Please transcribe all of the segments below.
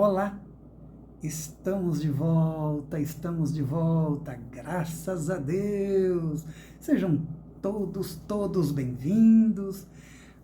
Olá, estamos de volta, graças a Deus. Sejam todos bem-vindos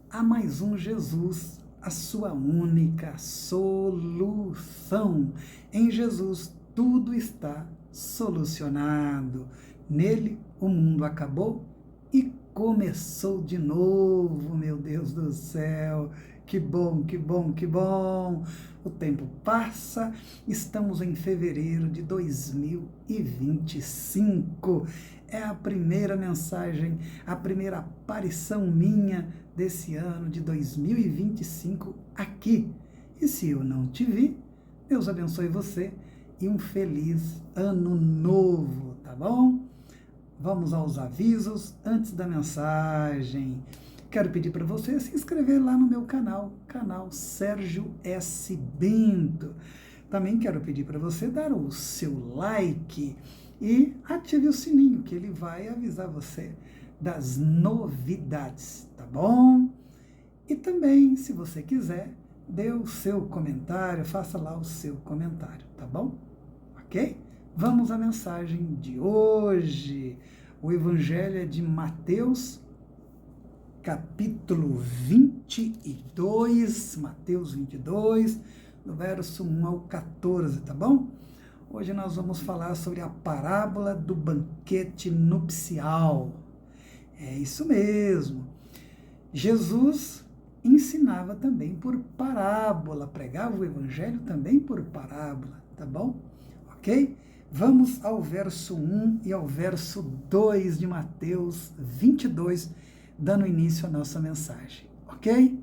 a mais um Jesus, a sua única solução. Em Jesus tudo está solucionado. Nele o mundo acabou e começou de novo, meu Deus do céu. Que bom, que bom, que bom. O tempo passa, estamos em fevereiro de 2025. É a primeira mensagem, a primeira aparição minha desse ano de 2025 aqui. E se eu não te vi, Deus abençoe você e um feliz ano novo, tá bom? Vamos aos avisos antes da mensagem. Quero pedir para você se inscrever lá no meu canal Sérgio S. Bento. Também quero pedir para você dar o seu like e ative o sininho, que ele vai avisar você das novidades, tá bom? E também, se você quiser, dê o seu comentário, faça lá o seu comentário, tá bom? Ok? Vamos à mensagem de hoje. O Evangelho é de Mateus, capítulo 22, Mateus 22, do verso 1 ao 14, tá bom? Hoje nós vamos falar sobre a parábola do banquete nupcial. É isso mesmo. Jesus ensinava também por parábola, pregava o evangelho também por parábola, tá bom? Ok? Vamos ao verso 1 e ao verso 2 de Mateus 22, dando início à nossa mensagem, ok?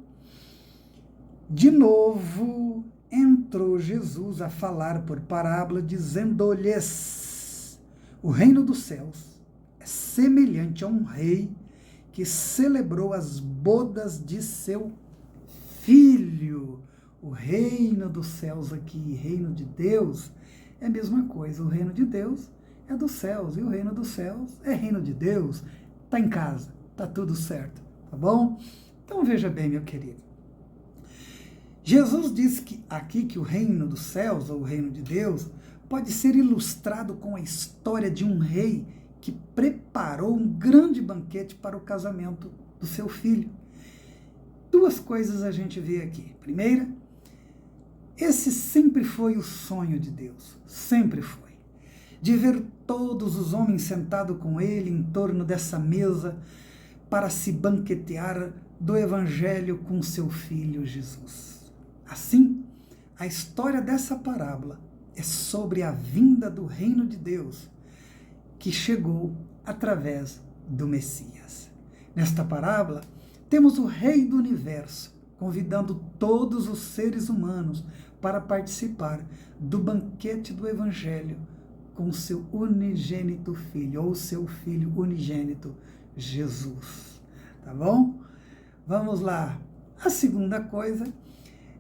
De novo, entrou Jesus a falar por parábola, dizendo-lhes: o reino dos céus é semelhante a um rei que celebrou as bodas de seu filho. O reino dos céus aqui, reino de Deus, é a mesma coisa. O reino de Deus é dos céus, e o reino dos céus é reino de Deus, está em casa. Tá tudo certo, tá bom? Então veja bem, meu querido. Jesus diz aqui que o reino dos céus, ou o reino de Deus, pode ser ilustrado com a história de um rei que preparou um grande banquete para o casamento do seu filho. Duas coisas a gente vê aqui. Primeira, esse sempre foi o sonho de Deus, sempre foi. De ver todos os homens sentados com ele em torno dessa mesa, para se banquetear do Evangelho com seu Filho Jesus. Assim, a história dessa parábola é sobre a vinda do reino de Deus, que chegou através do Messias. Nesta parábola, temos o Rei do Universo, convidando todos os seres humanos para participar do banquete do Evangelho com seu unigênito Filho, ou seu Filho unigênito, Jesus, tá bom? Vamos lá. A segunda coisa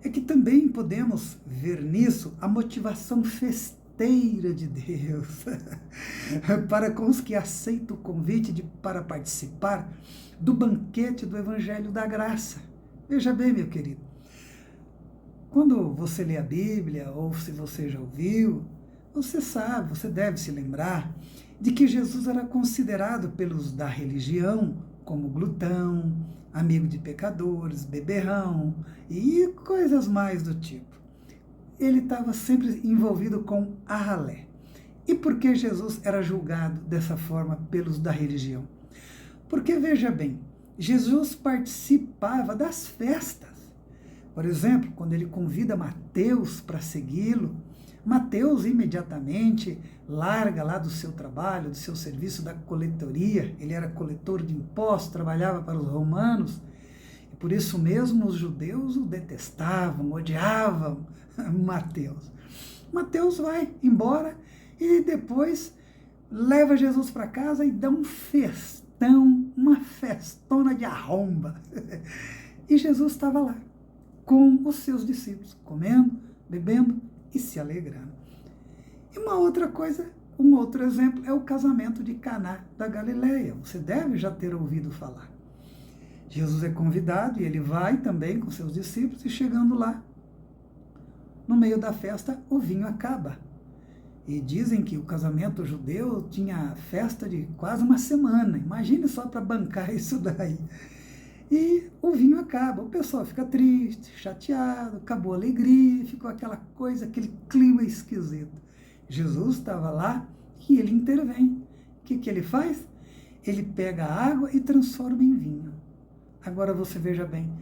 é que também podemos ver nisso a motivação festeira de Deus para com os que aceitam o convite para participar do banquete do Evangelho da Graça. Veja bem, meu querido, quando você lê a Bíblia, ou se você já ouviu, você sabe, você deve se lembrar de que Jesus era considerado pelos da religião como glutão, amigo de pecadores, beberrão e coisas mais do tipo. Ele estava sempre envolvido com a ralé. E por que Jesus era julgado dessa forma pelos da religião? Porque, veja bem, Jesus participava das festas. Por exemplo, quando ele convida Mateus para segui-lo, Mateus imediatamente larga lá do seu trabalho, do seu serviço da coletoria. Ele era coletor de impostos, trabalhava para os romanos, e por isso mesmo os judeus o detestavam, odiavam Mateus. Mateus vai embora e depois leva Jesus para casa e dá um festão, uma festona de arromba. E Jesus estava lá com os seus discípulos, comendo, bebendo e se alegrando. E uma outra coisa, um outro exemplo é o casamento de Caná da Galileia. Você deve já ter ouvido falar. Jesus é convidado e ele vai também com seus discípulos, e chegando lá, no meio da festa, o vinho acaba. E dizem que o casamento judeu tinha festa de quase uma semana. Imagine só para bancar isso daí. E o vinho acaba, o pessoal fica triste, chateado, acabou a alegria, ficou aquela coisa, aquele clima esquisito. Jesus estava lá e ele intervém. O que ele faz? Ele pega a água e transforma em vinho. Agora você veja bem,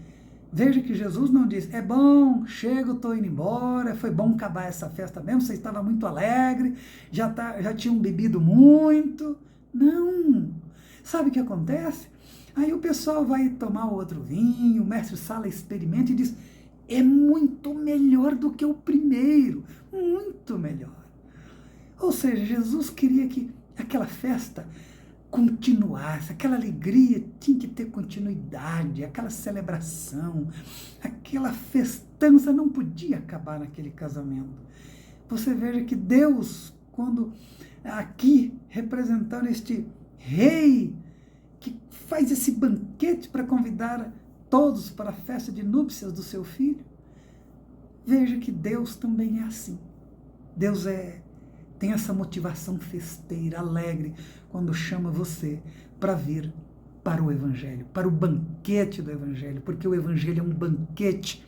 veja que Jesus não diz, é bom, chego, estou indo embora, foi bom acabar essa festa mesmo, você estava muito alegre, já tinham bebido muito. Não! Sabe o que acontece? Aí o pessoal vai tomar outro vinho, o mestre Sala experimenta e diz, é muito melhor do que o primeiro, muito melhor. Ou seja, Jesus queria que aquela festa continuasse, aquela alegria tinha que ter continuidade, aquela celebração, aquela festança não podia acabar naquele casamento. Você veja que Deus, quando aqui representando este rei, que faz esse banquete para convidar todos para a festa de núpcias do seu filho, veja que Deus também é assim. Deus tem essa motivação festeira, alegre, quando chama você para vir para o Evangelho, para o banquete do Evangelho, porque o Evangelho é um banquete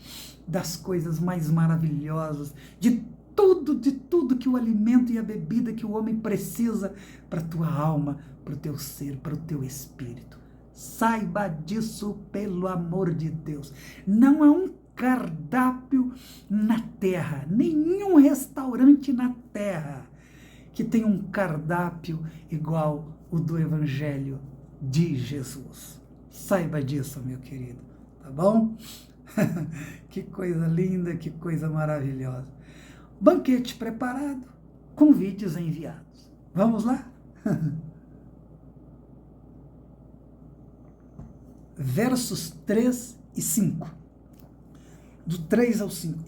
das coisas mais maravilhosas, de tudo que o alimento e a bebida que o homem precisa para a tua alma, para o teu ser, para o teu espírito. Saiba disso, pelo amor de Deus. Não há um cardápio na terra, nenhum restaurante na terra que tenha um cardápio igual o do Evangelho de Jesus. Saiba disso, meu querido, tá bom? Que coisa linda, que coisa maravilhosa. Banquete preparado, convites enviados. Vamos lá? Versos 3 e 5. Do 3 ao 5.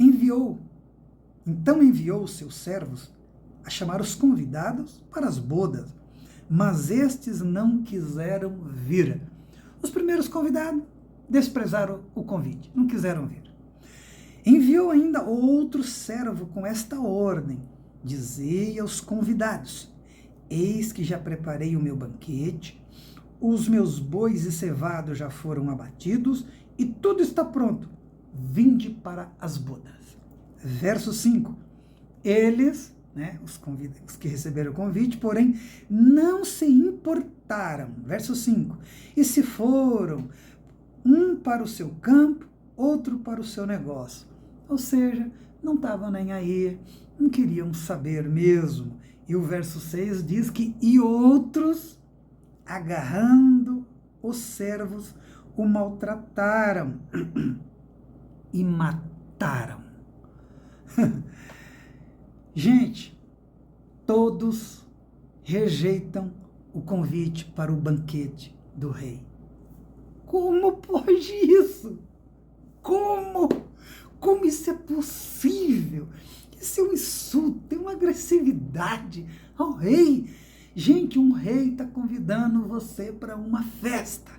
Então enviou os seus servos a chamar os convidados para as bodas, mas estes não quiseram vir. Os primeiros convidados desprezaram o convite, não quiseram vir. Enviou ainda outro servo com esta ordem: dizei aos convidados, eis que já preparei o meu banquete, os meus bois e cevados já foram abatidos e tudo está pronto, vinde para as bodas. Verso 5, eles, os que receberam o convite, porém, não se importaram. Verso 5, e se foram, um para o seu campo, outro para o seu negócio. Ou seja, não estavam nem aí, não queriam saber mesmo. E o verso 6 diz que, e outros, agarrando os servos, o maltrataram e mataram. Gente, todos rejeitam o convite para o banquete do rei. Como pode isso? Como? Como isso é possível? Isso é um insulto, é uma agressividade ao rei. Gente, um rei está convidando você para uma festa.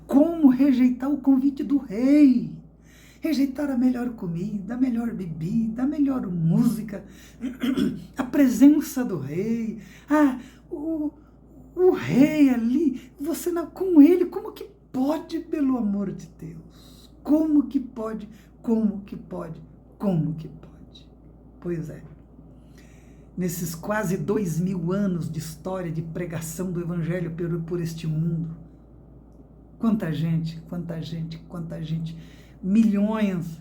Como rejeitar o convite do rei? Rejeitar a melhor comida, a melhor bebida, a melhor música, a presença do rei, o rei ali, você não, com ele, como que pode, pelo amor de Deus? Como que pode? Como que pode? Como que pode? Pois é. Nesses quase 2000 anos de história de pregação do Evangelho por este mundo, quanta gente, milhões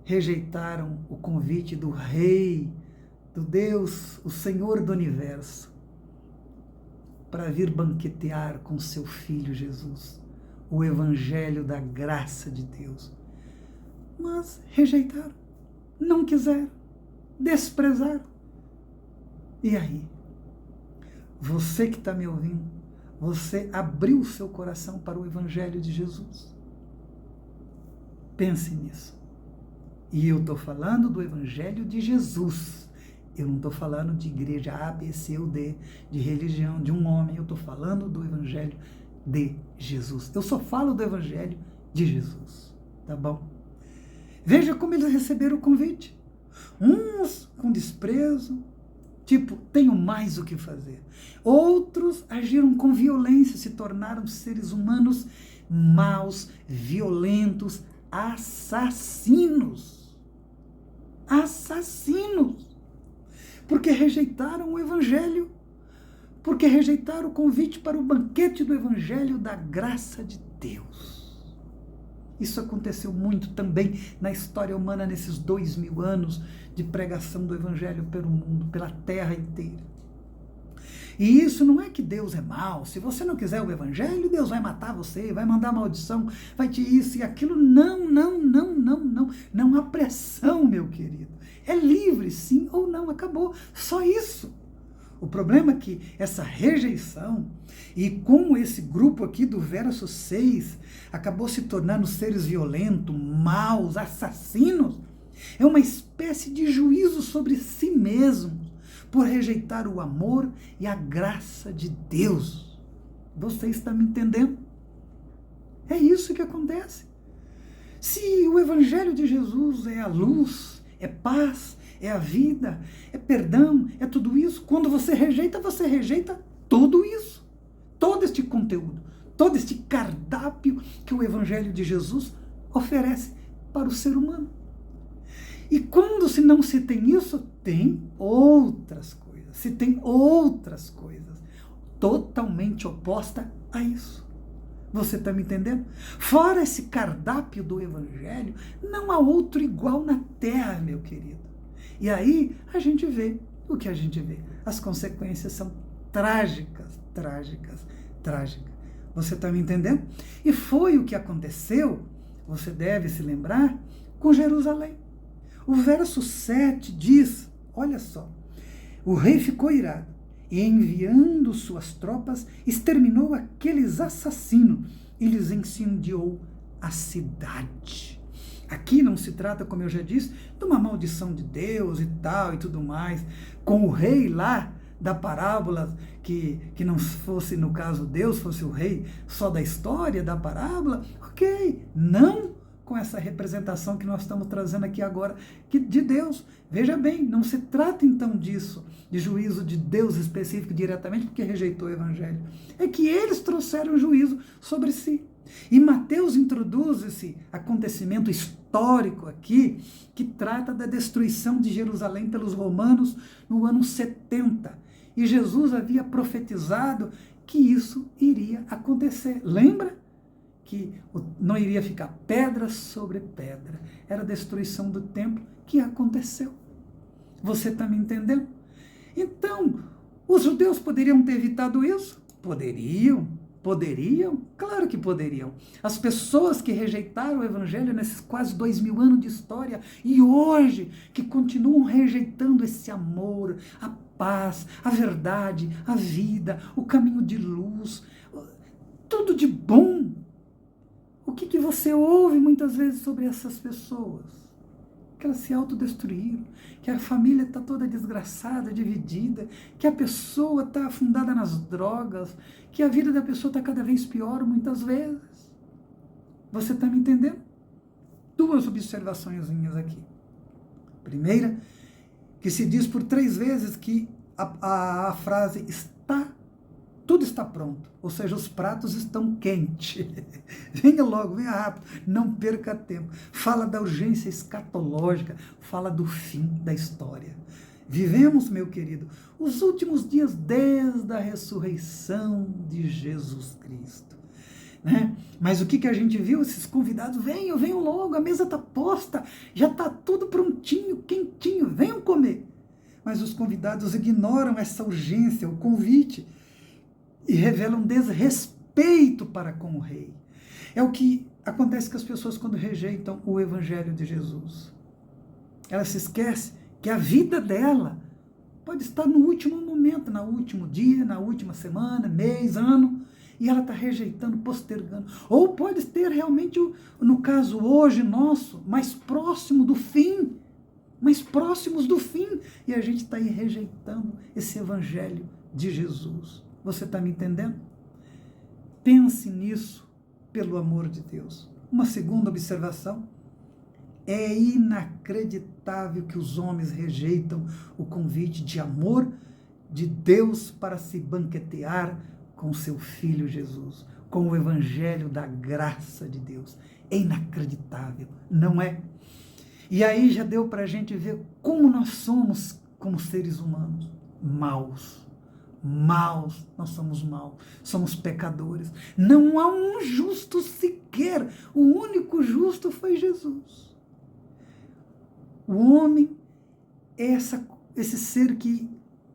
rejeitaram o convite do Rei, do Deus, o Senhor do Universo, para vir banquetear com seu Filho Jesus, o Evangelho da graça de Deus. Mas rejeitaram, não quiseram, desprezaram. E aí? Você que está me ouvindo, você abriu o seu coração para o Evangelho de Jesus? Pense nisso. E eu estou falando do Evangelho de Jesus. Eu não estou falando de igreja A, B, C ou D, de religião, de um homem. Eu estou falando do Evangelho de Jesus. Eu só falo do Evangelho de Jesus. Tá bom? Veja como eles receberam o convite. Uns com desprezo, tipo, tenho mais o que fazer. Outros agiram com violência, se tornaram seres humanos maus, violentos, assassinos. Assassinos. Porque rejeitaram o Evangelho, porque rejeitaram o convite para o banquete do Evangelho da graça de Deus. Isso aconteceu muito também na história humana nesses 2000 anos de pregação do Evangelho pelo mundo, pela terra inteira. E isso não é que Deus é mau. Se você não quiser o Evangelho, Deus vai matar você, vai mandar maldição, vai te isso e aquilo. Não, não, não, não, não. Não há pressão, meu querido. É livre, sim ou não, acabou. Só isso. O problema é que essa rejeição, e como esse grupo aqui do verso 6 acabou se tornando seres violentos, maus, assassinos, é uma espécie de juízo sobre si mesmos, por rejeitar o amor e a graça de Deus. Você está me entendendo? É isso que acontece. Se o Evangelho de Jesus é a luz, é paz, é a vida, é perdão, é tudo isso, quando você rejeita tudo isso. Todo este conteúdo, todo este cardápio que o Evangelho de Jesus oferece para o ser humano. E quando se não se tem isso, tem outras coisas. Se tem outras coisas totalmente oposta a isso. Você está me entendendo? Fora esse cardápio do Evangelho, não há outro igual na terra, meu querido. E aí a gente vê o que a gente vê. As consequências são trágicas, trágicas, trágicas. Você está me entendendo? E foi o que aconteceu, você deve se lembrar, com Jerusalém. O verso 7 diz, olha só, o rei ficou irado e enviando suas tropas, exterminou aqueles assassinos e lhes incendiou a cidade. Aqui não se trata, como eu já disse, de uma maldição de Deus e tal e tudo mais, com o rei lá da parábola, que não fosse, no caso, Deus, fosse o rei só da história, da parábola, ok, não com essa representação que nós estamos trazendo aqui agora, de Deus. Veja bem, não se trata então disso, de juízo de Deus específico diretamente, porque rejeitou o Evangelho. É que eles trouxeram juízo sobre si. E Mateus introduz esse acontecimento histórico aqui, que trata da destruição de Jerusalém pelos romanos no ano 70. E Jesus havia profetizado que isso iria acontecer. Lembra? Que não iria ficar pedra sobre pedra. Era a destruição do templo que aconteceu. Você está me entendendo? Então, os judeus poderiam ter evitado isso? Poderiam. Poderiam? Claro que poderiam. As pessoas que rejeitaram o Evangelho nesses quase 2000 anos de história e hoje que continuam rejeitando esse amor, a paz, a verdade, a vida, o caminho de luz, tudo de bom. O que você ouve muitas vezes sobre essas pessoas? Que elas se autodestruíram, que a família está toda desgraçada, dividida, que a pessoa está afundada nas drogas, que a vida da pessoa está cada vez pior muitas vezes. Você está me entendendo? Duas observações aqui. Primeira, que se diz por 3 vezes que a frase tudo está pronto, ou seja, os pratos estão quentes. Venha logo, venha rápido, não perca tempo. Fala da urgência escatológica, fala do fim da história. Vivemos, meu querido, os últimos dias desde a ressurreição de Jesus Cristo. Né? Mas o que a gente viu? Esses convidados, venham logo, a mesa está posta, já está tudo prontinho, quentinho, venham comer. Mas os convidados ignoram essa urgência, o convite, e revelam desrespeito para com o rei. É o que acontece com as pessoas quando rejeitam o Evangelho de Jesus. Ela se esquece que a vida dela pode estar no último momento, no último dia, na última semana, mês, ano, e ela está rejeitando, postergando. Ou pode ter realmente, no caso hoje nosso, mais próximo do fim, mais próximos do fim, e a gente está aí rejeitando esse Evangelho de Jesus. Você está me entendendo? Pense nisso, pelo amor de Deus. Uma segunda observação. É inacreditável que os homens rejeitam o convite de amor de Deus para se banquetear com seu Filho Jesus, com o evangelho da graça de Deus. É inacreditável, não é? E aí já deu para a gente ver como nós somos como seres humanos, maus. Maus, nós somos maus, somos pecadores. Não há um justo sequer, o único justo foi Jesus. O homem é esse ser que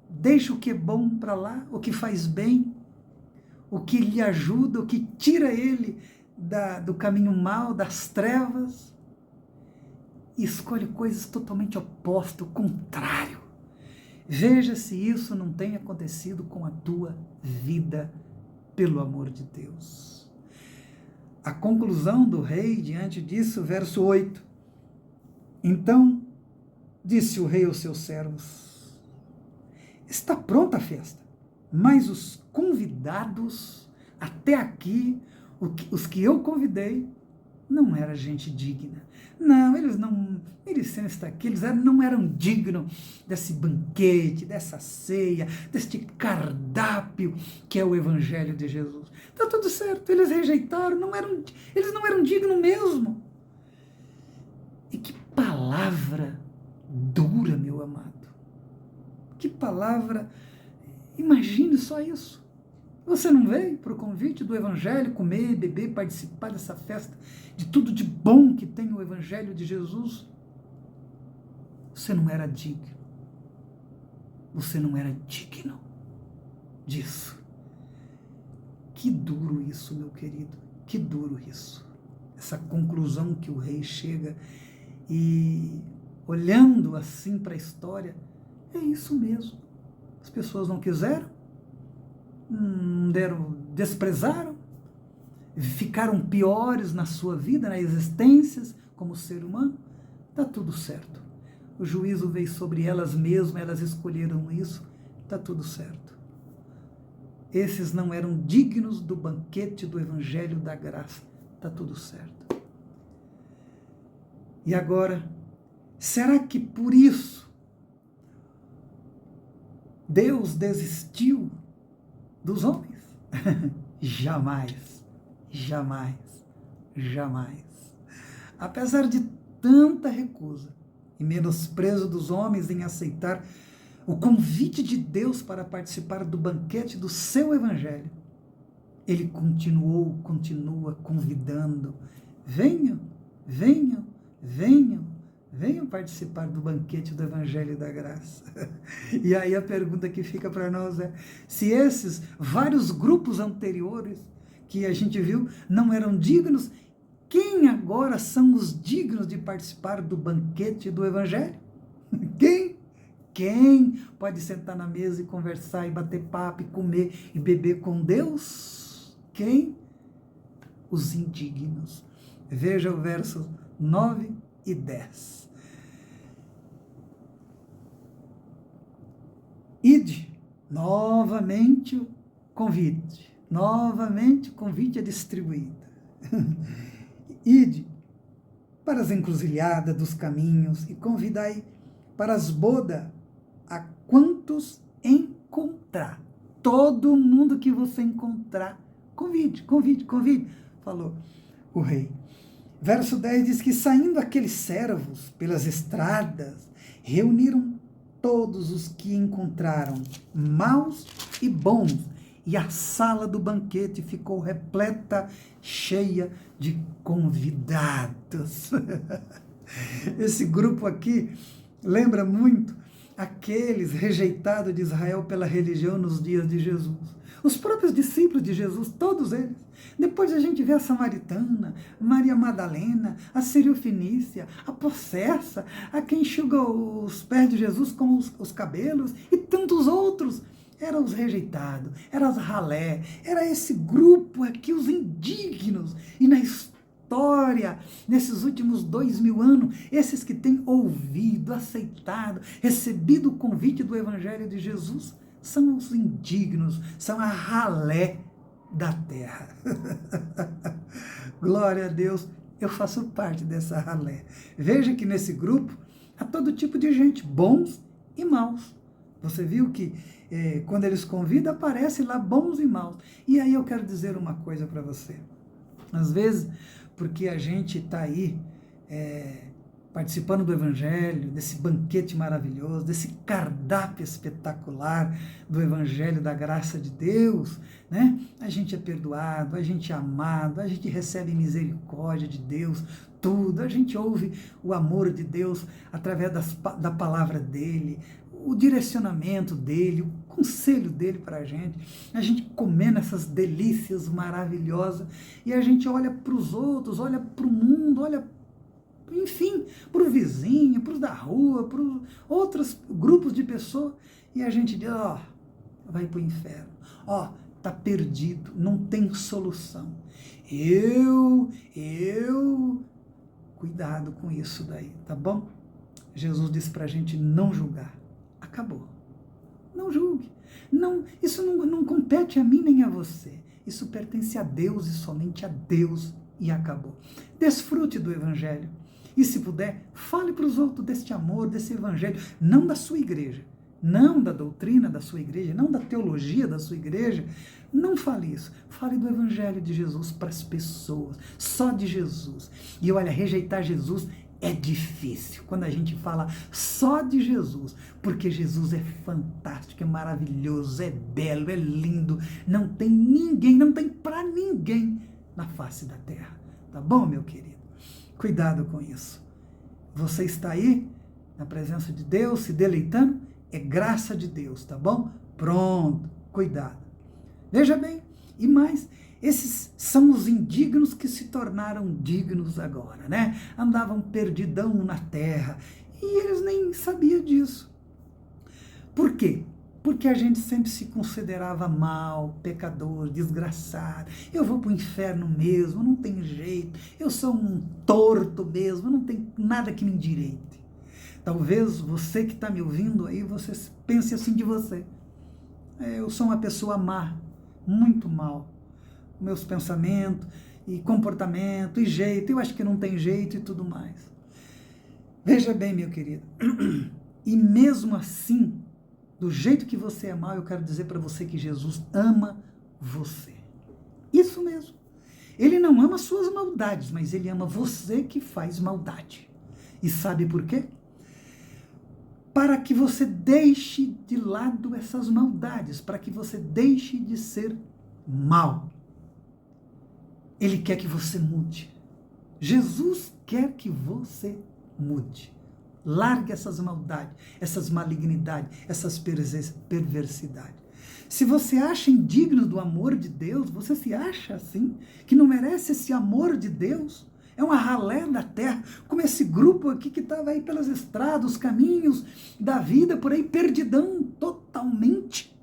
deixa o que é bom para lá, o que faz bem, o que lhe ajuda, o que tira ele do caminho mau, das trevas, e escolhe coisas totalmente opostas, o contrário. Veja se isso não tem acontecido com a tua vida, pelo amor de Deus. A conclusão do rei, diante disso, verso 8. Então, disse o rei aos seus servos, está pronta a festa, mas os convidados, até aqui, os que eu convidei, não era gente digna. Não, eles sem estar aqui, não eram dignos desse banquete, dessa ceia, deste cardápio que é o Evangelho de Jesus. Está tudo certo, eles rejeitaram, eles não eram dignos mesmo. E que palavra dura, meu amado. Que palavra, imagine só isso. Você não veio para o convite do Evangelho comer, beber, participar dessa festa, de tudo de bom que tem o Evangelho de Jesus? Você não era digno. Você não era digno disso. Que duro isso, meu querido. Que duro isso. Essa conclusão que o rei chega e, olhando assim para a história, é isso mesmo. As pessoas não quiseram, desprezaram, ficaram piores na sua vida, na existência, como ser humano. Está tudo certo. O juízo veio sobre elas mesmas, elas escolheram isso, está tudo certo. Esses não eram dignos do banquete do Evangelho da Graça, está tudo certo. E agora, será que por isso Deus desistiu dos homens? Jamais, jamais, jamais. Apesar de tanta recusa e menosprezo dos homens em aceitar o convite de Deus para participar do banquete do seu Evangelho, ele continua convidando: venham, venham, venham, venham participar do banquete do Evangelho da Graça. E aí a pergunta que fica para nós é, se esses vários grupos anteriores que a gente viu não eram dignos, quem agora são os dignos de participar do banquete do Evangelho? Quem? Quem pode sentar na mesa e conversar, e bater papo, e comer, e beber com Deus? Quem? Os indignos. Veja o verso 9 e 10. Ide, novamente o convite é distribuído. Ide para as encruzilhadas dos caminhos e convidai para as bodas a quantos encontrar. Todo mundo que você encontrar, convide, falou o rei. Verso 10 diz que, saindo aqueles servos pelas estradas, reuniram todos os que encontraram, maus e bons, e a sala do banquete ficou repleta, cheia de convidados. Esse grupo aqui lembra muito aqueles rejeitados de Israel pela religião nos dias de Jesus. Os próprios discípulos de Jesus, todos eles. Depois a gente vê a samaritana, Maria Madalena, a Sírio-Fenícia, a possessa, a quem enxuga os pés de Jesus com os cabelos, e tantos outros. Eram os rejeitados, eram as ralé, era esse grupo aqui, os indignos. E na história, nesses últimos 2000 anos, esses que têm ouvido, aceitado, recebido o convite do Evangelho de Jesus, são os indignos, são a ralé da terra. Glória a Deus, eu faço parte dessa ralé. Veja que nesse grupo há todo tipo de gente, bons e maus. Você viu que quando eles convidam, aparece lá bons e maus. E aí eu quero dizer uma coisa para você. Às vezes, porque a gente está aí participando do Evangelho, desse banquete maravilhoso, desse cardápio espetacular do Evangelho da graça de Deus, né? A gente é perdoado, a gente é amado, a gente recebe misericórdia de Deus, tudo, a gente ouve o amor de Deus através da palavra dele, o direcionamento dele, o conselho dele para a gente comendo essas delícias maravilhosas, e a gente olha para os outros, olha para o mundo, olha, enfim, para o vizinho, para os da rua, para os outros grupos de pessoas, e a gente diz, vai para o inferno, está perdido, não tem solução. Cuidado com isso daí, tá bom? Jesus disse para a gente não julgar. Acabou. Não julgue. Não, isso não compete a mim nem a você. Isso pertence a Deus e somente a Deus, e acabou. Desfrute do Evangelho. E se puder, fale para os outros deste amor, desse Evangelho, não da sua igreja, não da doutrina da sua igreja, não da teologia da sua igreja. Não fale isso. Fale do Evangelho de Jesus para as pessoas, só de Jesus. E olha, rejeitar Jesus é difícil quando a gente fala só de Jesus, porque Jesus é fantástico, é maravilhoso, é belo, é lindo, não tem ninguém, não tem para ninguém na face da terra. Tá bom, meu querido? Cuidado com isso. Você está aí, na presença de Deus, se deleitando, é graça de Deus, tá bom? Pronto, cuidado. Veja bem, e mais, esses são os indignos que se tornaram dignos agora, né? Andavam perdidão na terra e eles nem sabiam disso. Por quê? Porque a gente sempre se considerava mal, pecador, desgraçado. Eu vou para o inferno mesmo, não tem jeito. Eu sou um torto mesmo, não tem nada que me endireite. Talvez você que está me ouvindo aí, você pense assim de você. Eu sou uma pessoa má, muito mal. Meus pensamentos e comportamento e jeito, eu acho que não tem jeito e tudo mais. Veja bem, meu querido, e mesmo assim, do jeito que você é mau, eu quero dizer para você que Jesus ama você. Isso mesmo. Ele não ama suas maldades, mas ele ama você que faz maldade. E sabe por quê? Para que você deixe de lado essas maldades, para que você deixe de ser mau. Ele quer que você mude. Jesus quer que você mude. Largue essas maldades, essas malignidades, essas perversidades. Se você acha indigno do amor de Deus, você se acha assim, que não merece esse amor de Deus, é uma ralé da terra, como esse grupo aqui que estava aí pelas estradas, os caminhos da vida, por aí, perdidão totalmente.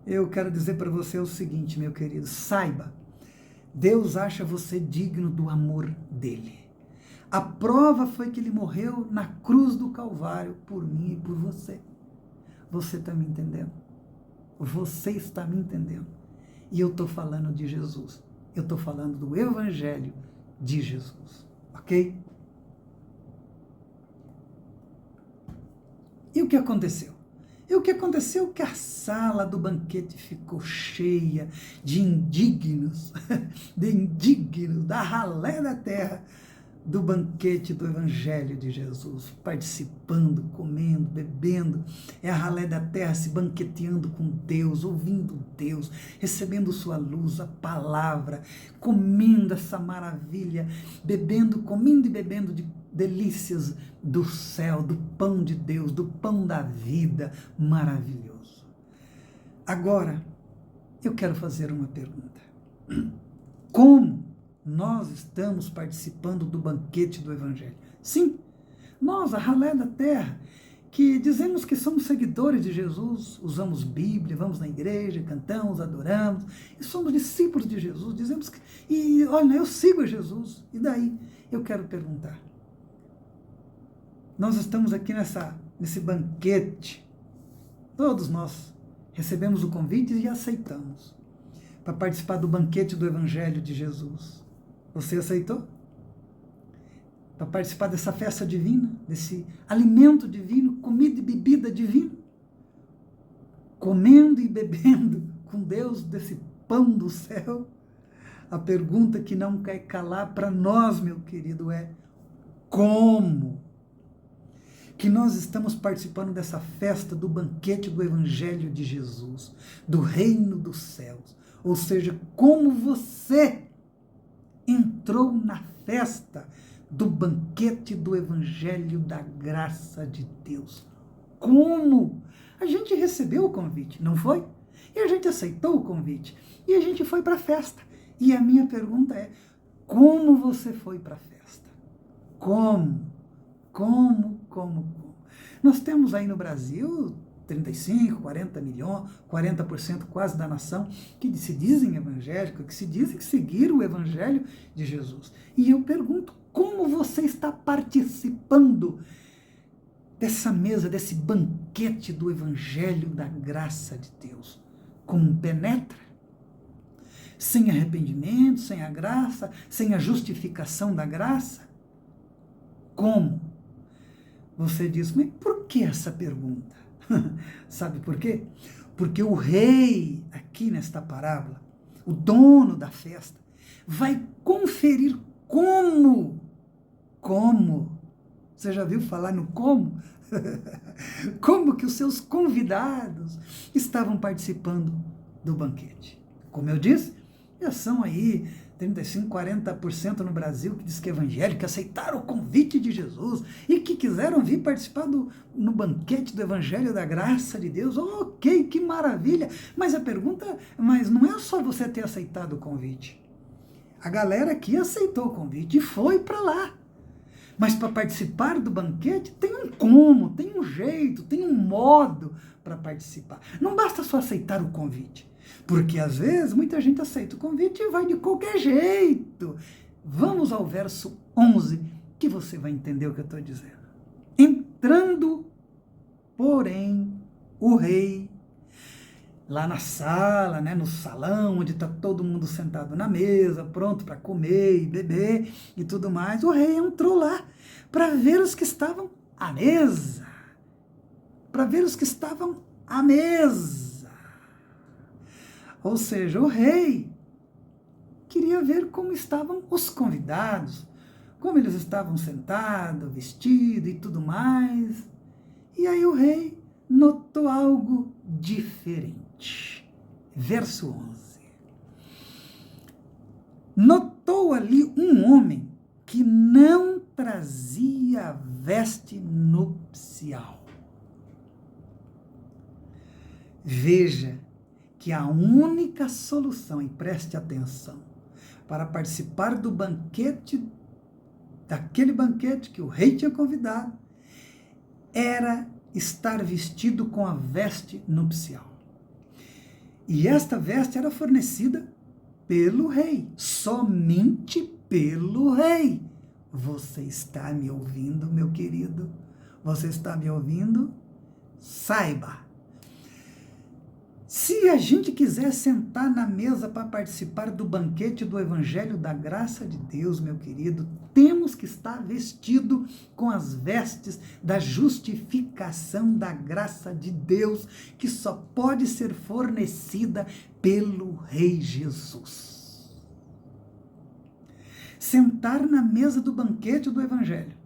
Eu quero dizer para você o seguinte, meu querido, saiba, Deus acha você digno do amor dele. A prova foi que ele morreu na cruz do Calvário por mim e por você. Você está me entendendo? Você está me entendendo? E eu estou falando de Jesus. Eu estou falando do Evangelho de Jesus. Ok? E o que aconteceu? O que aconteceu é que a sala do banquete ficou cheia de indignos, da ralé da terra, do banquete do Evangelho de Jesus, participando, comendo, bebendo, é a ralé da terra se banqueteando com Deus, ouvindo Deus, recebendo sua luz, a palavra, comendo essa maravilha, comendo e bebendo de delícias do céu, do pão de Deus, do pão da vida, maravilhoso. Agora, eu quero fazer uma pergunta. Como nós estamos participando do banquete do Evangelho? Sim, nós, a ralé da terra, que dizemos que somos seguidores de Jesus, usamos Bíblia, vamos na igreja, cantamos, adoramos, e somos discípulos de Jesus, dizemos que, e olha, eu sigo a Jesus, e daí eu quero perguntar, nós estamos aqui nesse banquete, todos nós recebemos o convite e aceitamos, para participar do banquete do Evangelho de Jesus. Você aceitou? Para participar dessa festa divina, desse alimento divino, comida e bebida divina? Comendo e bebendo com Deus desse pão do céu? A pergunta que não quer calar para nós, meu querido, é como que nós estamos participando dessa festa do banquete do Evangelho de Jesus, do reino dos céus? Ou seja, como você entrou na festa do banquete do Evangelho da graça de Deus? Como? A gente recebeu o convite, não foi? E a gente aceitou o convite. E a gente foi para a festa. E a minha pergunta é, como você foi para a festa? Como? Nós temos aí no Brasil 35, 40 milhões, 40% quase da nação que se dizem evangélicos, que se dizem que seguiram o Evangelho de Jesus. E eu pergunto, como você está participando dessa mesa, desse banquete do Evangelho da graça de Deus? Como penetra? Sem arrependimento, sem a graça, sem a justificação da graça? Como? Você diz, mas por que essa pergunta? Sabe por quê? Porque o rei, aqui nesta parábola, o dono da festa, vai conferir como. Você já viu falar no como? Como que os seus convidados estavam participando do banquete? Como eu disse, já são aí 35, 40% no Brasil que diz que é evangélico, que aceitaram o convite de Jesus e que quiseram vir participar no banquete do Evangelho da graça de Deus. Ok, que maravilha! Mas a pergunta, mas não é só você ter aceitado o convite. A galera aqui aceitou o convite e foi para lá. Mas para participar do banquete tem um como, tem um jeito, tem um modo para participar. Não basta só aceitar o convite. Porque às vezes muita gente aceita o convite e vai de qualquer jeito. Vamos ao verso 11, que você vai entender o que eu estou dizendo. Entrando, porém, o rei, lá na sala, no salão, onde está todo mundo sentado na mesa, pronto para comer e beber e tudo mais, o rei entrou lá para ver os que estavam à mesa. Para ver os que estavam à mesa. Ou seja, o rei queria ver como estavam os convidados, como eles estavam sentados, vestidos e tudo mais. E aí o rei notou algo diferente. Verso 11. Notou ali um homem que não trazia veste nupcial. Veja que a única solução, e preste atenção, para participar do banquete, daquele banquete que o rei tinha convidado, era estar vestido com a veste nupcial. E esta veste era fornecida pelo rei, somente pelo rei. Você está me ouvindo, meu querido? Você está me ouvindo? Saiba. Se a gente quiser sentar na mesa para participar do banquete do Evangelho da graça de Deus, meu querido, temos que estar vestido com as vestes da justificação da graça de Deus, que só pode ser fornecida pelo Rei Jesus. Sentar na mesa do banquete do Evangelho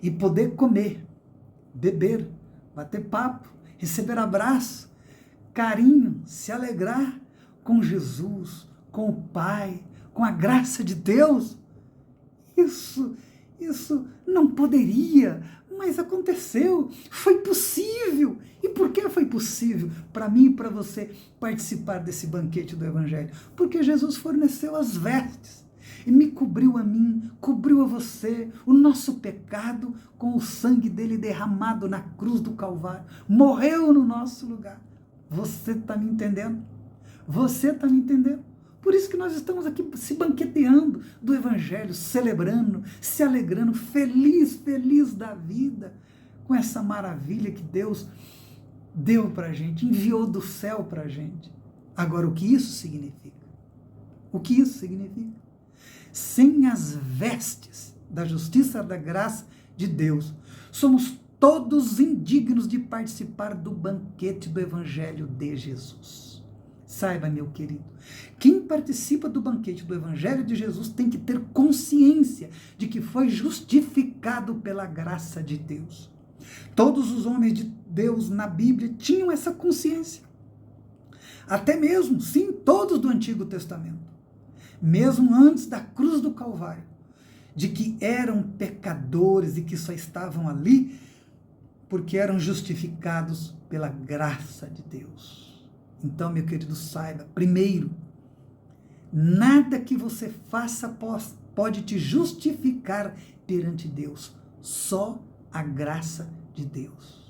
e poder comer, beber, bater papo, receber abraço, carinho, se alegrar com Jesus, com o Pai, com a graça de Deus. Isso não poderia, mas aconteceu, foi possível. E por que foi possível para mim e para você participar desse banquete do Evangelho? Porque Jesus forneceu as vestes e me cobriu a mim, cobriu a você, o nosso pecado com o sangue dele derramado na cruz do Calvário, morreu no nosso lugar. Você está me entendendo? Você está me entendendo? Por isso que nós estamos aqui se banqueteando do Evangelho, celebrando, se alegrando, feliz da vida, com essa maravilha que Deus deu para a gente, enviou do céu para a gente. Agora, o que isso significa? O que isso significa? sem as vestes da justiça da graça de Deus, somos todos indignos de participar do banquete do Evangelho de Jesus. Saiba, meu querido, quem participa do banquete do Evangelho de Jesus tem que ter consciência de que foi justificado pela graça de Deus. Todos os homens de Deus na Bíblia tinham essa consciência. Até mesmo, sim, todos do Antigo Testamento. Mesmo antes da cruz do Calvário, de que eram pecadores e que só estavam ali porque eram justificados pela graça de Deus. Então, meu querido, saiba, primeiro, nada que você faça pode te justificar perante Deus, só a graça de Deus.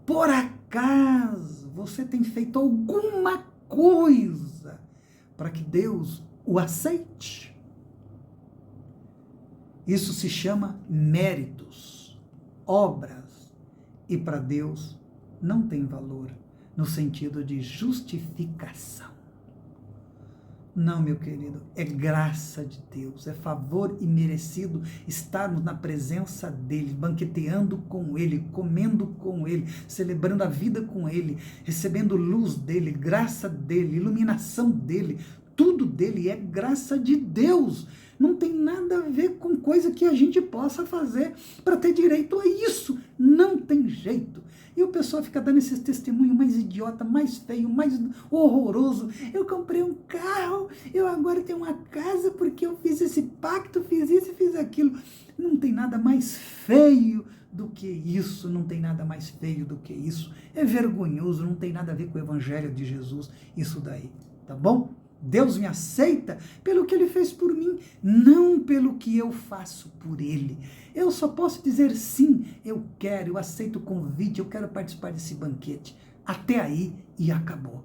Por acaso você tem feito alguma coisa para que Deus o aceite? Isso se chama méritos, obras, e para Deus não tem valor no sentido de justificação. Não, meu querido, é graça de Deus, é favor imerecido estarmos na presença dEle, banqueteando com Ele, comendo com Ele, celebrando a vida com Ele, recebendo luz dEle, graça dEle, iluminação dEle, tudo dEle é graça de Deus. Não tem nada a ver com coisa que a gente possa fazer para ter direito a isso. Não tem jeito. E o pessoal fica dando esses testemunhos mais idiota, mais feio, mais horroroso. Eu comprei um carro, eu agora tenho uma casa porque eu fiz esse pacto, fiz isso e fiz aquilo. Não tem nada mais feio do que isso, não tem nada mais feio do que isso. É vergonhoso, não tem nada a ver com o Evangelho de Jesus, isso daí, tá bom? Deus me aceita pelo que Ele fez por mim, não pelo que eu faço por Ele. Eu só posso dizer sim, eu quero, eu aceito o convite, eu quero participar desse banquete. Até aí e acabou.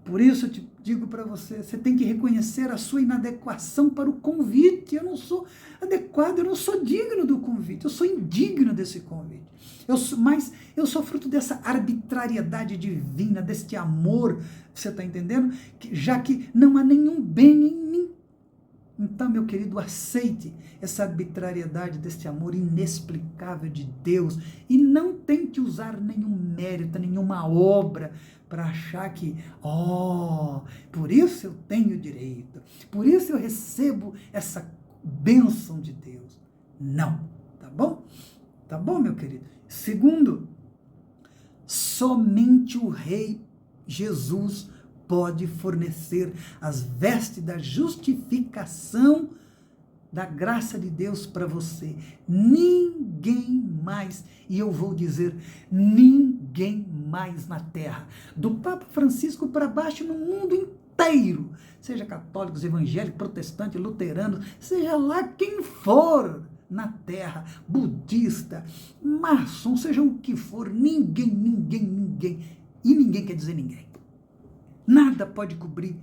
Por isso eu te digo para você, você tem que reconhecer a sua inadequação para o convite. Eu não sou adequado, eu não sou digno do convite, eu sou indigno desse convite. Mas eu sou fruto dessa arbitrariedade divina, deste amor, você está entendendo? Já que não há nenhum bem em mim. Então, meu querido, aceite essa arbitrariedade deste amor inexplicável de Deus e não tente usar nenhum mérito, nenhuma obra para achar que, por isso eu tenho direito, por isso eu recebo essa bênção de Deus. Não, tá bom? Tá bom, meu querido? Segundo, somente o Rei Jesus pode fornecer as vestes da justificação da graça de Deus para você. Ninguém mais, e eu vou dizer, ninguém mais na terra, do Papa Francisco para baixo, no mundo inteiro, seja católicos, evangélicos, protestantes, luteranos, seja lá quem for na terra, budista, maçom, seja o que for, ninguém, e ninguém quer dizer ninguém. Nada pode cobrir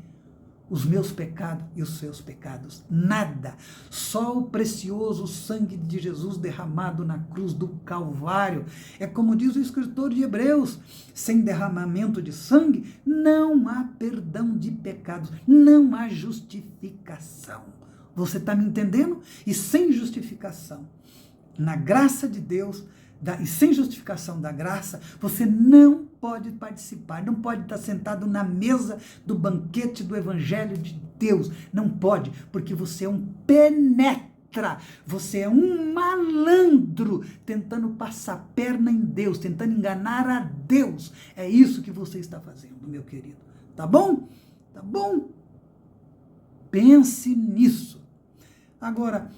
os meus pecados e os seus pecados. Nada. Só o precioso sangue de Jesus derramado na cruz do Calvário. É como diz o escritor de Hebreus, sem derramamento de sangue não há perdão de pecados, não há justificação. Você está me entendendo? E sem justificação, na graça de Deus, e sem justificação da graça, você não pode participar, não pode estar sentado na mesa do banquete do Evangelho de Deus, não pode, porque você é um penetra, você é um malandro, tentando passar perna em Deus, tentando enganar a Deus, é isso que você está fazendo, meu querido, tá bom? Tá bom? Pense nisso. Agora,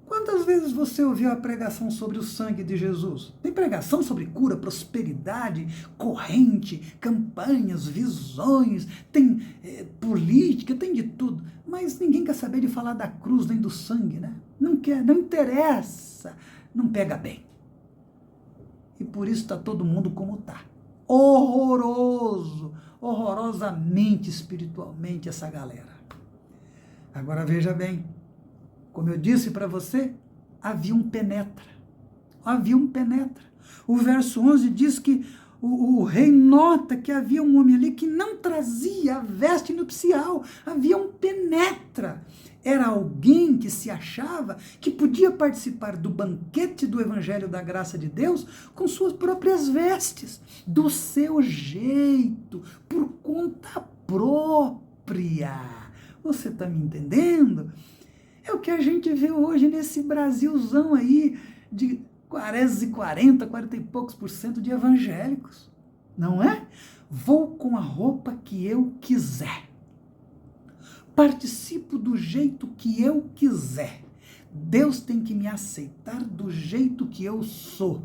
quantas vezes você ouviu a pregação sobre o sangue de Jesus? Tem pregação sobre cura, prosperidade, corrente, campanhas, visões, tem política, tem de tudo. Mas ninguém quer saber de falar da cruz nem do sangue, né? Não quer, não interessa, não pega bem. E por isso está todo mundo como está. Horroroso, horrorosamente espiritualmente essa galera. Agora veja bem, como eu disse para você, havia um penetra. O verso 11 diz que o rei nota que havia um homem ali que não trazia a veste nupcial, havia um penetra. Era alguém que se achava que podia participar do banquete do Evangelho da Graça de Deus com suas próprias vestes, do seu jeito, por conta própria. Você está me entendendo? É o que a gente vê hoje nesse Brasilzão aí de 40 e poucos % de evangélicos, não é? Vou com a roupa que eu quiser. Participo do jeito que eu quiser. Deus tem que me aceitar do jeito que eu sou.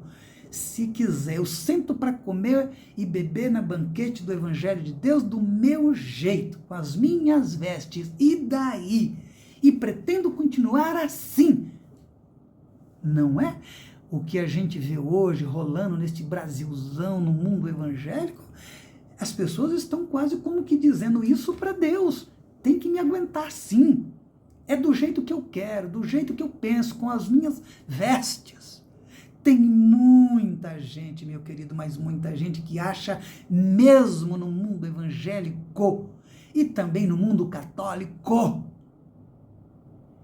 Se quiser, eu sento para comer e beber na banquete do Evangelho de Deus do meu jeito, com as minhas vestes. E daí? E pretendo continuar assim. Não é? O que a gente vê hoje rolando neste Brasilzão, no mundo evangélico, as pessoas estão quase como que dizendo isso para Deus. Tem que me aguentar sim. É do jeito que eu quero, do jeito que eu penso, com as minhas vestes. Tem muita gente, meu querido, mas muita gente que acha, mesmo no mundo evangélico e também no mundo católico,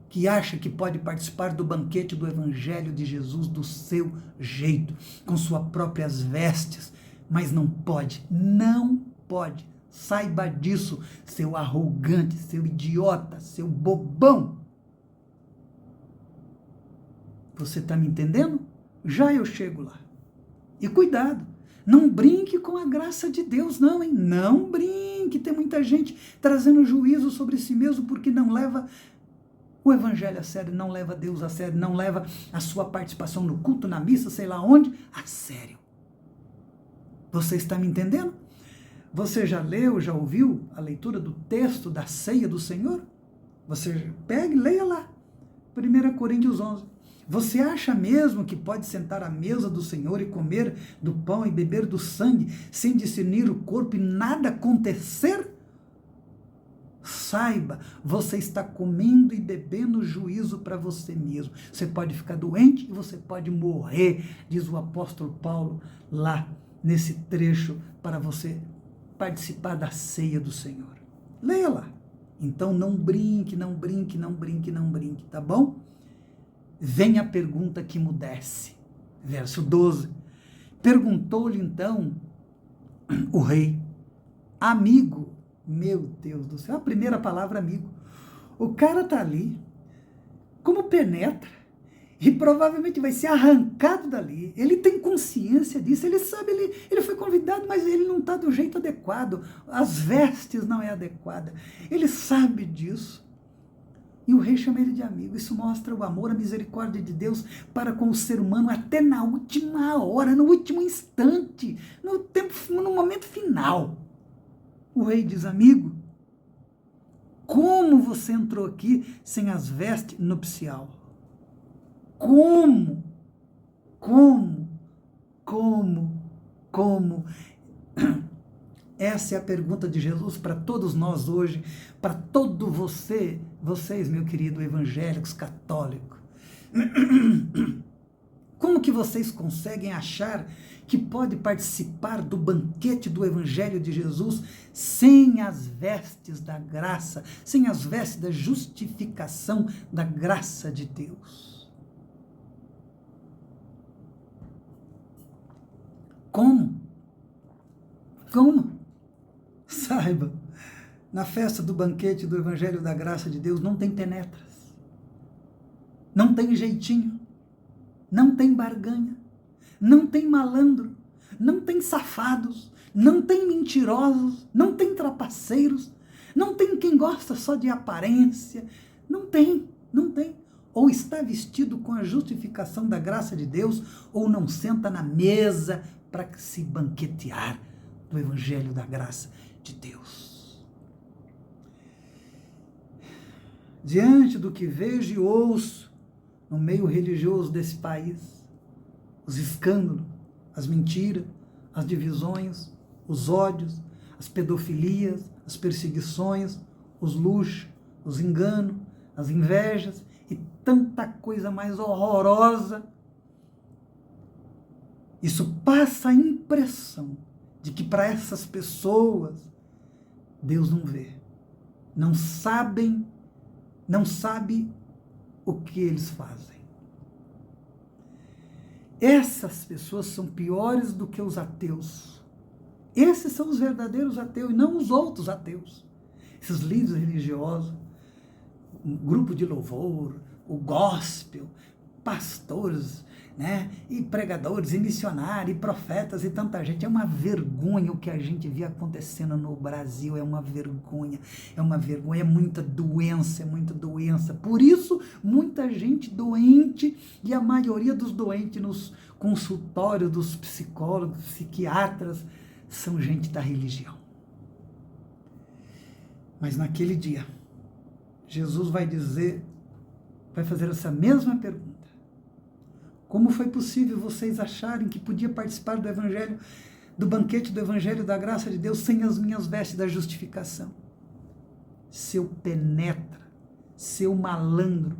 que acha que pode participar do banquete do Evangelho de Jesus do seu jeito, com suas próprias vestes, mas não pode, não pode. Saiba disso, seu arrogante, seu idiota, seu bobão. Você está me entendendo? Já eu chego lá. E cuidado, não brinque com a graça de Deus, não, hein? Não brinque. Tem muita gente trazendo juízo sobre si mesmo porque não leva o Evangelho a sério, não leva Deus a sério, não leva a sua participação no culto, na missa, sei lá onde, a sério. Você está me entendendo? Você já leu, já ouviu a leitura do texto da ceia do Senhor? Você pega e leia lá, 1 Coríntios 11. Você acha mesmo que pode sentar à mesa do Senhor e comer do pão e beber do sangue, sem discernir o corpo e nada acontecer? Saiba, você está comendo e bebendo juízo para você mesmo. Você pode ficar doente e você pode morrer, diz o apóstolo Paulo lá nesse trecho para você participar da ceia do Senhor. Leia lá. Então não brinque, não brinque, não brinque, não brinque, tá bom? Vem a pergunta que emudece. Verso 12. Perguntou-lhe então o rei, amigo, meu Deus do céu, a primeira palavra amigo. O cara tá ali, como penetra, e provavelmente vai ser arrancado dali. Ele tem consciência disso, ele sabe, ele foi convidado, mas ele não está do jeito adequado. As vestes não é adequada. Ele sabe disso. E o rei chama ele de amigo. Isso mostra o amor, a misericórdia de Deus para com o ser humano até na última hora, no último instante, no momento final. O rei diz, amigo, como você entrou aqui sem as vestes nupcial? Como? Essa é a pergunta de Jesus para todos nós hoje, para todo vocês, meu querido, evangélicos, católicos. Como que vocês conseguem achar que pode participar do banquete do Evangelho de Jesus sem as vestes da graça, sem as vestes da justificação da graça de Deus? Como? Saiba, na festa do banquete do Evangelho da Graça de Deus não tem penetras, não tem jeitinho, não tem barganha, não tem malandro, não tem safados, não tem mentirosos, não tem trapaceiros, não tem quem gosta só de aparência, não tem. Ou está vestido com a justificação da graça de Deus, ou não senta na mesa para se banquetear do Evangelho da Graça de Deus. Diante do que vejo e ouço no meio religioso desse país, os escândalos, as mentiras, as divisões, os ódios, as pedofilias, as perseguições, os luxos, os enganos, as invejas e tanta coisa mais horrorosa, Isso passa a impressão de que para essas pessoas Deus não vê. Não sabe o que eles fazem. Essas pessoas são piores do que os ateus. Esses são os verdadeiros ateus e não os outros ateus. Esses líderes religiosos, um grupo de louvor, o gospel, pastores, né, e pregadores, e missionários, e profetas, e tanta gente. É uma vergonha o que a gente vê acontecendo no Brasil, é uma vergonha, é muita doença. Por isso, muita gente doente, e a maioria dos doentes nos consultórios dos psicólogos, psiquiatras, são gente da religião. Mas naquele dia, Jesus vai fazer essa mesma pergunta. Como foi possível vocês acharem que podia participar do evangelho, do banquete do evangelho da graça de Deus sem as minhas vestes da justificação? Seu penetra, seu malandro,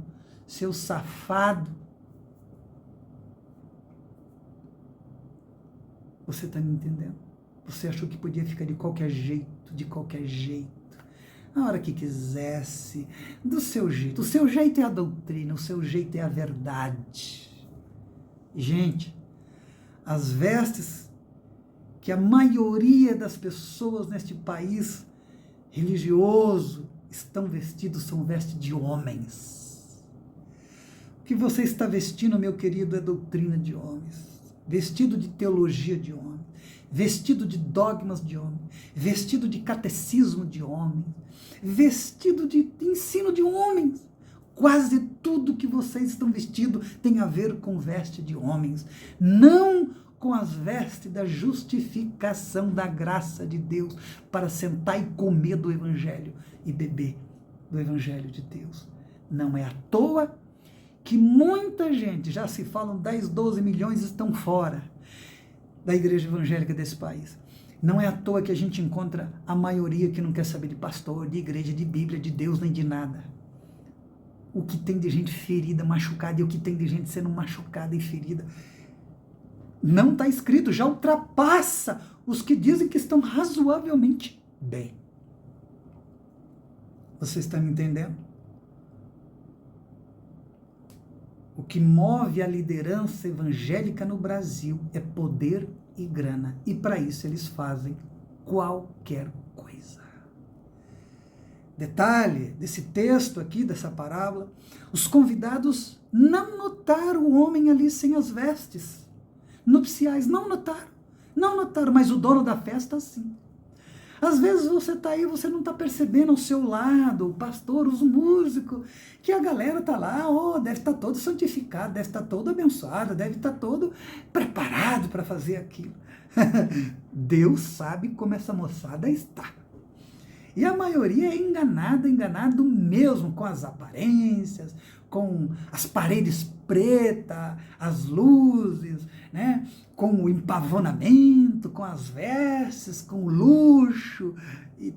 seu safado. Você está me entendendo? Você achou que podia ficar de qualquer jeito. Na hora que quisesse, do seu jeito. O seu jeito é a doutrina, o seu jeito é a verdade. Gente, as vestes que a maioria das pessoas neste país religioso estão vestidos são vestes de homens. O que você está vestindo, meu querido, é doutrina de homens, vestido de teologia de homens, vestido de dogmas de homens, vestido de catecismo de homens, vestido de ensino de homens. Quase tudo que vocês estão vestidos tem a ver com veste de homens, não com as vestes da justificação da graça de Deus, para sentar e comer do evangelho e beber do evangelho de Deus. Não é à toa que muita gente, já se falam 10, 12 milhões, estão fora da igreja evangélica desse país. Não é à toa que a gente encontra a maioria que não quer saber de pastor, de igreja, de Bíblia, de Deus, nem de nada. O que tem de gente ferida, machucada, e o que tem de gente sendo machucada e ferida, não está escrito, já ultrapassa os que dizem que estão razoavelmente bem. Você está me entendendo? O que move a liderança evangélica no Brasil é poder e grana, e para isso eles fazem qualquer coisa. Detalhe desse texto aqui, dessa parábola, os convidados não notaram o homem ali sem as vestes nupciais, não notaram, mas o dono da festa sim. Às vezes você está aí, você não está percebendo ao seu lado, o pastor, os músicos, que a galera está lá, deve estar todo santificado, deve estar todo abençoado, deve estar todo preparado para fazer aquilo. Deus sabe como essa moçada está. E a maioria é enganado mesmo com as aparências, com as paredes pretas, as luzes, né? Com o empavonamento, com as vestes, com o luxo, e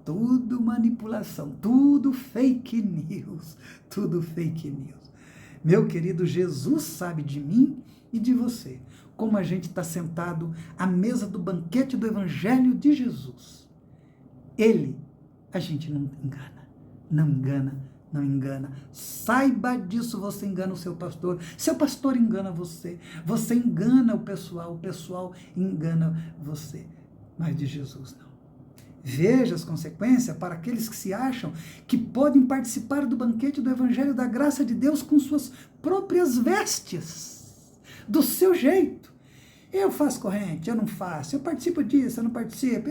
tudo manipulação, tudo fake news. Meu querido, Jesus sabe de mim e de você, como a gente está sentado à mesa do banquete do Evangelho de Jesus. Ele, a gente não engana. Saiba disso, você engana o seu pastor engana você engana o pessoal engana você, mas de Jesus não. Veja as consequências para aqueles que se acham que podem participar do banquete do Evangelho da graça de Deus com suas próprias vestes, do seu jeito. Eu faço corrente, eu não faço, eu participo disso, eu não participo,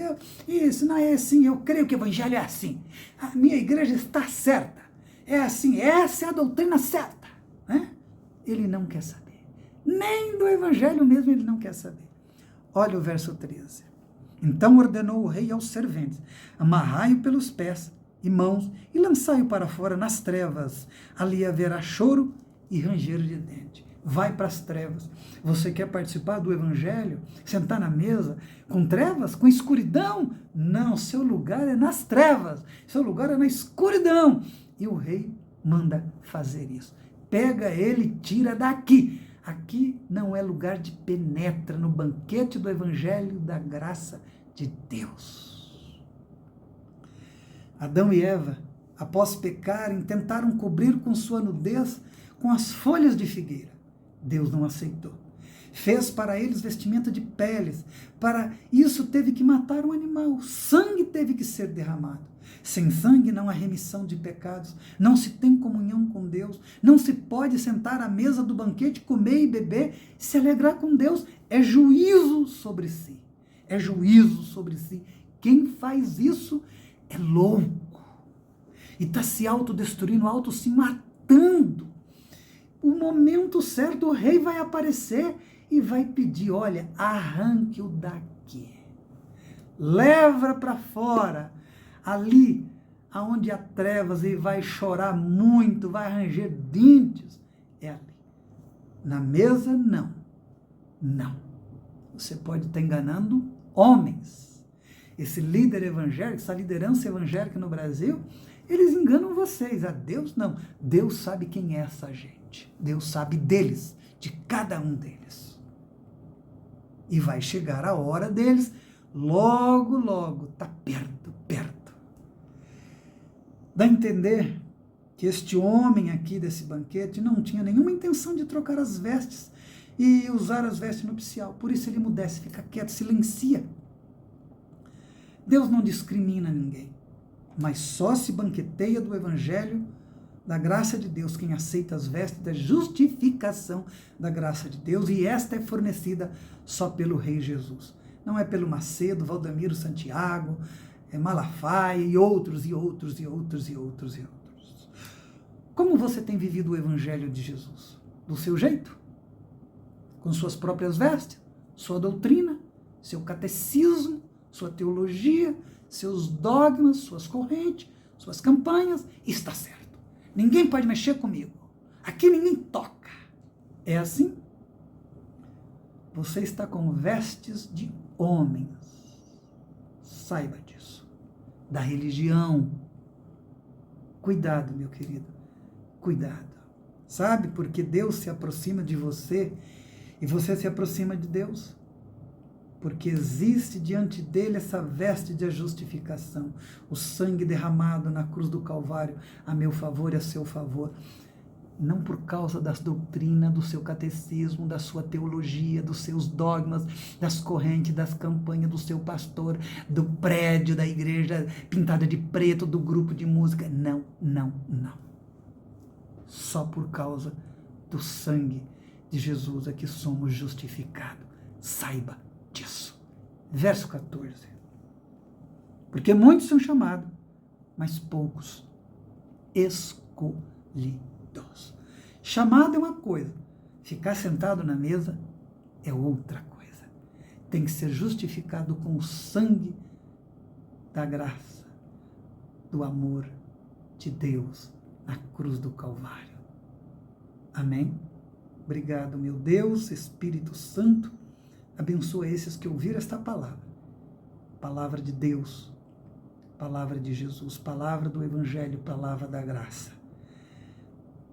isso não é assim, eu creio que o evangelho é assim, a minha igreja está certa, é assim, essa é a doutrina certa, né? Ele não quer saber, nem do evangelho mesmo ele não quer saber. Olha o verso 13. Então ordenou o rei aos serventes, amarrai-o pelos pés e mãos e lançai-o para fora nas trevas, ali haverá choro e ranger de dente. Vai para as trevas. Você quer participar do evangelho? Sentar na mesa com trevas? Com escuridão? Não, seu lugar é nas trevas. Seu lugar é na escuridão. E o rei manda fazer isso. Pega ele e tira daqui. Aqui não é lugar de penetra no banquete do Evangelho da graça de Deus. Adão e Eva, após pecarem, tentaram cobrir com sua nudez com as folhas de figueira. Deus não aceitou. Fez para eles vestimenta de peles. Para isso teve que matar um animal. Sangue teve que ser derramado. Sem sangue não há remissão de pecados. Não se tem comunhão com Deus. Não se pode sentar à mesa do banquete, comer e beber, se alegrar com Deus. É juízo sobre si. É juízo sobre si. Quem faz isso é louco. E está se autodestruindo, se matando. O momento certo, o rei vai aparecer e vai pedir, olha, arranque-o daqui. Leva para fora, ali aonde há trevas, e vai chorar muito, vai ranger dentes. É ali. Na mesa, não. Não. Você pode estar enganando homens. Esse líder evangélico, essa liderança evangélica no Brasil, eles enganam vocês. A Deus não. Deus sabe quem é essa gente. Deus sabe deles, de cada um deles. E vai chegar a hora deles, logo, logo, está perto, perto. Dá a entender que este homem aqui desse banquete não tinha nenhuma intenção de trocar as vestes e usar as vestes nupcial. Por isso ele emudece, fica quieto, silencia. Deus não discrimina ninguém, mas só se banqueteia do Evangelho da graça de Deus quem aceita as vestes da justificação da graça de Deus, e esta é fornecida só pelo Rei Jesus. Não é pelo Macedo, Valdemiro Santiago, Malafaia e outros, e outros, e outros, e outros, e outros. Como você tem vivido o Evangelho de Jesus? Do seu jeito? Com suas próprias vestes? Sua doutrina? Seu catecismo? Sua teologia? Seus dogmas? Suas correntes? Suas campanhas? Está certo. Ninguém pode mexer comigo. Aqui ninguém toca. É assim? Você está com vestes de homens. Saiba disso. Da religião. Cuidado, meu querido. Cuidado. Sabe? Porque Deus se aproxima de você e você se aproxima de Deus. Porque existe diante dele essa veste de justificação, o sangue derramado na cruz do Calvário, a meu favor e a seu favor, não por causa das doutrinas, do seu catecismo, da sua teologia, dos seus dogmas, das correntes, das campanhas do seu pastor, do prédio da igreja pintada de preto, do grupo de música, não, não, não. Só por causa do sangue de Jesus é que somos justificados. Saiba disso. Verso 14. Porque muitos são chamados, mas poucos escolhidos. Chamado é uma coisa, ficar sentado na mesa é outra coisa. Tem que ser justificado com o sangue da graça, do amor de Deus na cruz do Calvário. Amém? Obrigado, meu Deus, Espírito Santo. Abençoa esses que ouviram esta palavra. Palavra de Deus, palavra de Jesus, palavra do Evangelho, palavra da graça.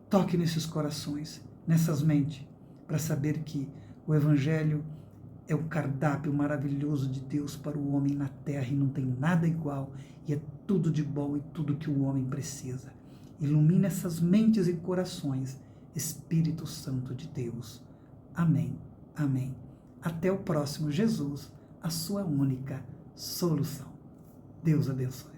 Toque nesses corações, nessas mentes, para saber que o Evangelho é o cardápio maravilhoso de Deus para o homem na terra e não tem nada igual, e é tudo de bom e tudo que o homem precisa. Ilumina essas mentes e corações, Espírito Santo de Deus. Amém, amém. Até o próximo Jesus, a sua única solução. Deus abençoe.